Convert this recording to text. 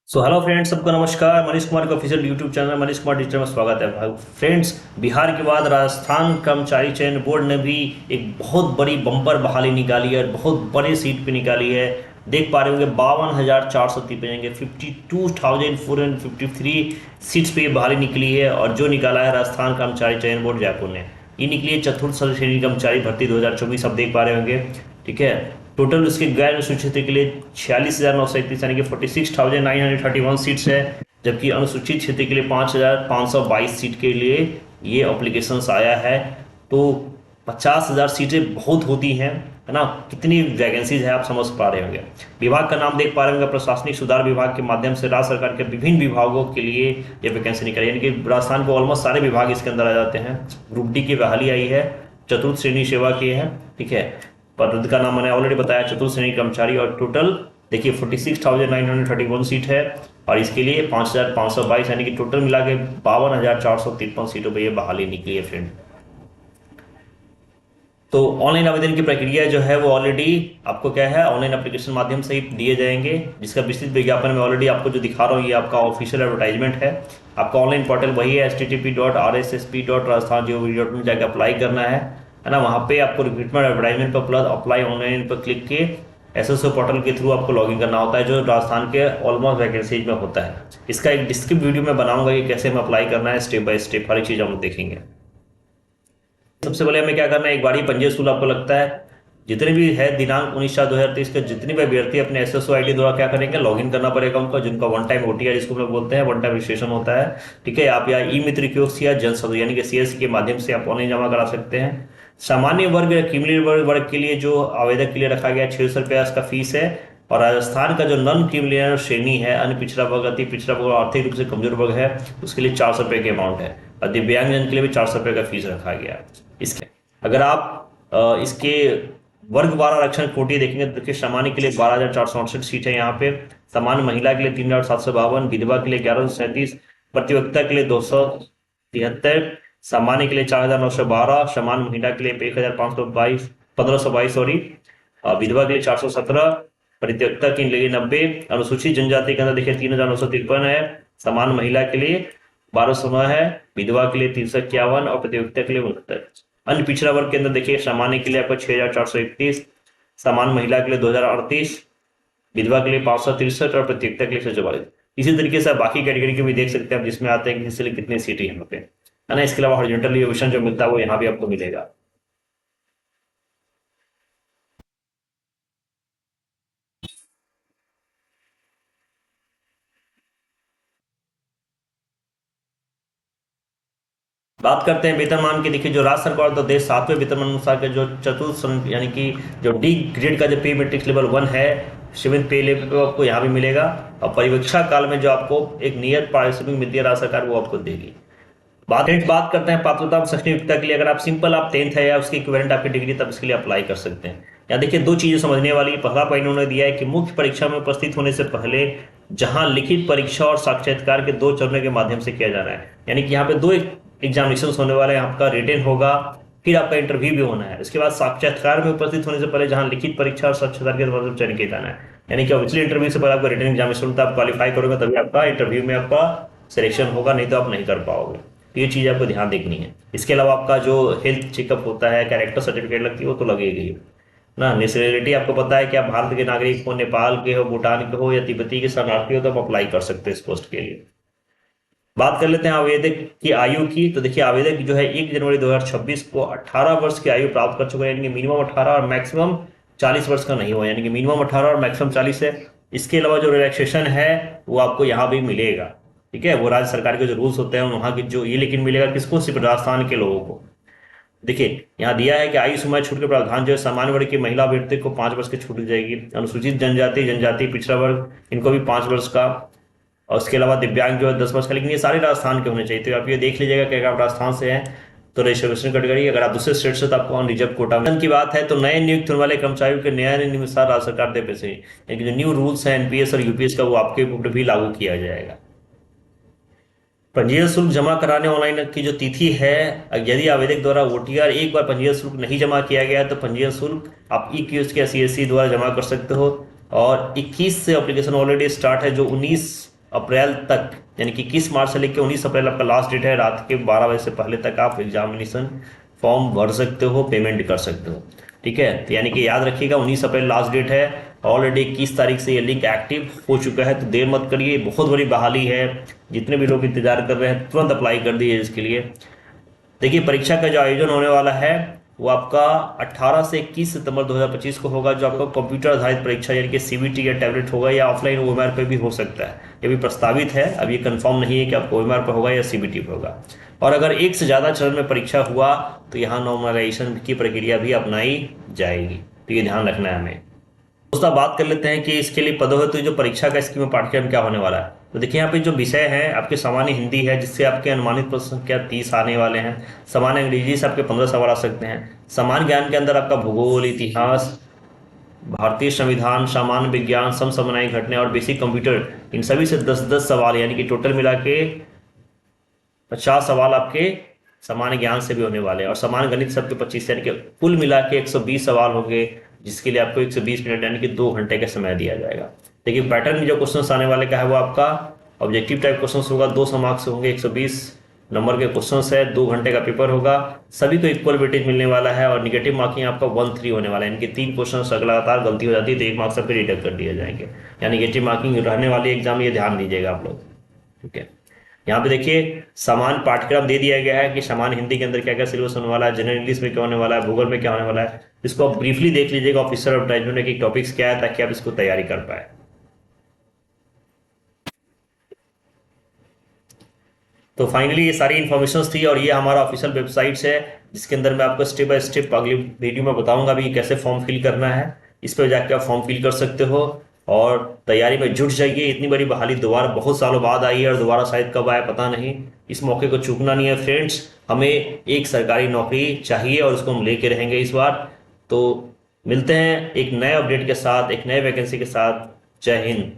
So hello friends, सबको नमस्कार। मनीष कुमार का official YouTube channel Manish Kumar digital में स्वागत है। भाई फ्रेंड्स, बिहार के बाद राजस्थान कर्मचारी चयन बोर्ड ने भी एक बहुत बड़ी बम्पर बहाली निकाली है और बहुत बड़े सीट पे निकाली है। देख पा रहे होंगे 52,430 पे जाएंगे, 52,453 सीट्स पे ये बहाली निकली है। और जो निकाला है राजस्थान कर्मचारी चयन बोर्ड जयपुर ने, ये निकली है चतुर्थ श्रेणी कर्मचारी भर्ती 2024। आप देख पा रहे होंगे, ठीक है। टोटल उसके गैर अनुसूचित के लिए 46,931 यानी कि 46,931 सीट्स है, जबकि अनुसूचित क्षेत्र के लिए 5,522 सीट के लिए ये अप्लीकेशंस आया है। तो 50,000 सीटें बहुत होती हैं, है ना। कितनी वैकेंसीज है आप समझ पा रहे होंगे। विभाग का नाम देख पा रहे होंगे, प्रशासनिक सुधार विभाग के माध्यम से राज्य सरकार के विभिन्न विभागों के लिए ये वैकेंसी निकाली, यानी कि राजस्थान को ऑलमोस्ट सारे विभाग इसके अंदर आ जाते हैं। ग्रुप डी की बहाली आई है, चतुर्थ श्रेणी सेवा की है, ठीक है। पद का नाम मैंने ऑलरेडी बताया, चतुर्थ श्रेणी कर्मचारी। और टोटल देखिए 46,931 सीट है और इसके लिए 5,522 यानी कि टोटल मिला के 52,453 सीटों पर यह बहाली निकली है फ्रेंड। तो ऑनलाइन आवेदन की प्रक्रिया जो है वो ऑलरेडी आपको क्या है, ऑनलाइन एप्लीकेशन माध्यम से ही दिए जाएंगे, जिसका विस्तृत विज्ञापन में ऑलरेडी आपको जो दिखा रहा हूँ ये आपका ऑफिशियल एडवर्टाइजमेंट है। आपका ऑनलाइन पोर्टल वही है, http.rssp.rajasthan.gov.in जाकर अप्लाई करना है ना। वहाँ पे आपको रिक्रूटमेंट एडवर्टाइजमेंट पर प्लस अप्लाई ऑनलाइन पर क्लिक के एसएसओ पोर्टल के थ्रू आपको लॉगिन करना होता है, जो राजस्थान के ऑलमोस्ट वैकेंसीज में होता है। इसका एक डिस्क्रिप्ट वीडियो में बनाऊंगा कि कैसे हमें अप्लाई करना है, स्टेप बाय स्टेप हर एक चीज़ हम लोग देखेंगे। सबसे पहले हमें क्या करना है, एक बार ही पंजीयन शुल्क आपको लगता है। जितने भी है दिनांक 19/7/2023 के जितने भी अभ्यर्थी अपने एसएसओ आईडी द्वारा क्या करेंगे, लॉगिन करना पड़ेगा उनका, जिनका वन टाइम ओटीआर जिसको हम लोग बोलते हैं, वन टाइम रजिस्ट्रेशन होता है, ठीक है। आप या ई मित्र कियोस्क या जनसद यानी कि सीएस के माध्यम से आप ऑनलाइन जमा करा सकते हैं। सामान्य वर्ग या क्रिमिनल वर्ग के लिए जो आवेदक के लिए रखा गया 600 रुपया इसका फीस है। और राजस्थान का जो नॉन क्रिमिनल श्रेणी है, अन्य पिछड़ा वर्ग, अति पिछड़ा वर्ग, आर्थिक रूप से कमजोर वर्ग है, उसके लिए 400 रुपये के अमाउंट है। और दिव्यांगजन के लिए भी 400 रुपये का फीस रखा गया। इसके अगर आप इसके वर्ग 12 आरक्षण कोटि देखेंगे तो देखिए, सामान्य के लिए 12,468 सीट है यहाँ पे, सामान्य महिला के लिए 3,752, विधवा के लिए 1,137, प्रतियोगिता के लिए 273, सामान्य के लिए 4,912, सामान्य महिला के लिए 1,522 सॉरी, विधवा के लिए 417, प्रतियोगिता के लिए 90, अनुसूचित जनजाति के अंदर देखिए 3,953 है, सामान्य महिला के लिए 1,209 है, विधवा के लिए 351 और प्रतियोगिता के लिए 69। अन्य पिछड़ा वर्ग के अंदर देखिए, सामान्य के लिए आपको 6,431, सामान्य महिला के लिए 2,038, विधवा के लिए 563 और प्रतियोगिता के लिए 144। इसी तरीके से आप बाकी कैटेगरी के भी देख सकते हैं, जिसमें आते हैं कि किसी लिए कितनी सीटें यहाँ पे, है ना। इसके अलावा हॉरिजॉन्टल एलिवेशन जो मिलता है वो यहाँ भी आपको मिलेगा। बात करते हैं वेतनमान की। देखिए, जो राज्य सरकार तो देश 7वें वेतनमान अनुसार के जो चतुर्थ यानी कि जो डी ग्रेड का जो पे मैट्रिक्स लेवल 1 है, 7th पे लेवल आपको यहाँ भी मिलेगा। और परीक्षा काल में जो आपको एक नियत पारिश्रमिक मिलती है राज्य सरकार, वो आपको देगी। बात करते हैं पात्रता शैक्षणिक योग्यता के लिए। अगर आप सिंपल आप 10th है या उसकी इक्विवेलेंट आपकी डिग्री, तब इसके लिए अप्लाई कर सकते हैं। यहाँ देखिए दो चीजें समझने वाली। पहला पॉइंट उन्होंने दिया है कि मुख्य परीक्षा में उपस्थित होने से पहले जहां लिखित परीक्षा और साक्षात्कार के 2 चरणों के माध्यम से किया जा रहा है, यानी कि यहाँ पे 2 एग्जामिनेशन होने वाले हैं। आपका रिटन होगा, फिर आपका इंटरव्यू भी होना है। इसके बाद साक्षात्कार में उपस्थित होने से पहले जहां लिखित परीक्षा और साक्षात्कार के माध्यम से चयन किया जाना है, यानी कि ऑब्वियसली इंटरव्यू से पहले आपका रिटन एग्जामिनेशन होता है। आप क्वालिफाई करोगे तभी आपका इंटरव्यू में आपका सिलेक्शन होगा, नहीं तो आप नहीं कर पाओगे। ये चीज़ आपको ध्यान देखनी है। इसके अलावा आपका जो हेल्थ चेकअप होता है, कैरेक्टर सर्टिफिकेट लगती है, वो तो लगेगी ना। नेशनलिटी आपको पता है कि आप भारत के नागरिक हो, नेपाल के हो, भूटान के हो या तिब्बती के शरणार्थी हो, तो आप अप्लाई कर सकते हैं इस पोस्ट के लिए। बात कर लेते हैं आवेदक की आयु की। तो देखिए, आवेदक जो है 1 जनवरी 2026 को 18 वर्ष की आयु प्राप्त कर चुका है, यानी कि मिनिमम 18 और मैक्सिमम 40 वर्ष का नहीं हुआ, यानी कि मिनिमम 18 और मैक्सिमम 40 है। इसके अलावा जो रिलैक्सेशन है वो आपको यहाँ भी मिलेगा, ठीक है। वो राज्य सरकार के जो रूल्स होते हैं वहाँ की जो ये, लेकिन मिलेगा किसको, सिर्फ राजस्थान के लोगों को। देखिए यहाँ दिया है कि आयु सीमा छूट के प्रावधान जो है, सामान्य वर्ग की महिला अभ्यर्थी को 5 वर्ष की छूट दी जाएगी, अनुसूचित जनजाति पिछड़ा वर्ग इनको भी 5 वर्ष का, और उसके अलावा दिव्यांग जो है 10 वर्ष का। लेकिन ये सारे राजस्थान के होने चाहिए। तो आप ये देख लीजिएगा कि अगर आप राजस्थान से हैं तो रिजर्वेशन कैटेगरी, अगर आप दूसरे स्टेट से तो आपको ऑन रिजर्व कोटा में की बात है। तो नए नियुक्त होने वाले कर्मचारियों के न्यायानुसार राज्य सरकार दे पैसे, यानी जो न्यू रूल्स है एनपीएस और यूपीएस का, वो आपके ऊपर भी लागू किया जाएगा। पंजीयन शुल्क जमा कराने ऑनलाइन की जो तिथि है, यदि आवेदक द्वारा ओटीआर एक बार पंजीयन शुल्क नहीं जमा किया गया तो पंजीयन शुल्क आप ई कियोस्क या सीएससी द्वारा जमा कर सकते हो। और 21 से एप्लीकेशन ऑलरेडी स्टार्ट है, जो 19 अप्रैल तक, यानी कि 21 मार्च से लेकर 19 अप्रैल आपका लास्ट डेट है। रात के 12 बजे से पहले तक आप एग्जामिनेशन फॉर्म भर सकते हो, पेमेंट कर सकते हो। ठीक है, तो यानी कि याद रखिएगा 19 अप्रैल लास्ट डेट है। ऑलरेडी 21 तारीख से ये लिंक एक्टिव हो चुका है, तो देर मत करिए, बहुत बड़ी बहाली है। जितने भी लोग इंतजार कर रहे हैं तुरंत अप्लाई कर दीजिए इसके लिए। देखिए, परीक्षा का जो आयोजन होने वाला है वो आपका 18 से 21 सितंबर 2025 को होगा, जो आपका कंप्यूटर आधारित परीक्षा यानी कि सीबीटी या टैबलेट होगा, या ऑफलाइन ओएमआर पे भी हो सकता है। ये भी प्रस्तावित है, अब ये कंफर्म नहीं है कि आपको ओएमआर पर होगा या सीबीटी पर होगा। और अगर एक से ज़्यादा चरण में परीक्षा हुआ तो यहाँ नॉर्मलाइजेशन की प्रक्रिया भी अपनाई जाएगी, तो ये ध्यान रखना है हमें। दोस्तों, बात कर लेते हैं कि इसके लिए पदोन्नति जो परीक्षा का स्कीम पाठ्यक्रम क्या होने वाला है। तो देखिए, यहाँ पे जो विषय है आपके सामान्य हिंदी है, जिससे आपके अनुमानित प्रश्न संख्या 30 आने वाले हैं। सामान्य अंग्रेजी से आपके 15 सवाल आ सकते हैं। सामान्य ज्ञान के अंदर आपका भूगोल, इतिहास, भारतीय संविधान, सामान्य विज्ञान, समसामयिक घटनाएं और बेसिक कंप्यूटर, इन सभी से 10-10 सवाल, यानी कि टोटल मिला के 50 सवाल आपके सामान्य ज्ञान से भी होने वाले हैं। और सामान्य गणित सबके 25, यानी कि कुल मिला के 120 सवाल होंगे, जिसके लिए आपको 120 मिनट यानी कि 2 घंटे का समय दिया जाएगा। देखिए, पैटर्न में जो क्वेश्चन आने वाले का है वो आपका ऑब्जेक्टिव टाइप क्वेश्चन होगा, 200 मार्क्स से होंगे, 120 नंबर के क्वेश्चन है, 2 घंटे का पेपर होगा, सभी को इक्वल वेटेज मिलने वाला है। और निगेटिव मार्किंग आपका 1-3 होने वाला है, यानी कि 3 क्वेश्चन लगातार गलती हो जाती है तो 1 मार्क्स आपके रिडक्ट कर दिए जाएंगे, यानी निगेटिव मार्किंग रहने वाली एग्जाम, ये ध्यान दीजिएगा आप लोग। ठीक है, यहाँ पे देखिए समान पाठ्यक्रम दे दिया गया है कि सामान्य हिंदी के अंदर क्या क्या सिलेबस होने वाला है, जनरल इंग्लिश में क्या होने वाला है, भूगोल में क्या होने वाला है। इसको आप ब्रीफली देख लीजिएगा ऑफिसर एडवर्टाइजमेंट के टॉपिक्स क्या है, ताकि आप इसको तैयारी कर पाए। तो फाइनली ये सारी इन्फॉर्मेशन थी, और ये हमारा ऑफिशियल वेबसाइट है, जिसके अंदर मैं आपको स्टेप बाय स्टेप अगली वीडियो में बताऊंगा भी कैसे फॉर्म फिल करना है। इस पर जाकर आप फॉर्म फिल कर सकते हो और तैयारी में जुट जाइए। इतनी बड़ी बहाली दोबारा बहुत सालों बाद आई है, और दोबारा शायद कब आए पता नहीं। इस मौके को चूकना नहीं है फ्रेंड्स। हमें एक सरकारी नौकरी चाहिए और उसको हम लेके रहेंगे इस बार। तो मिलते हैं एक नए अपडेट के साथ, एक नए वैकेंसी के साथ। जय हिंद।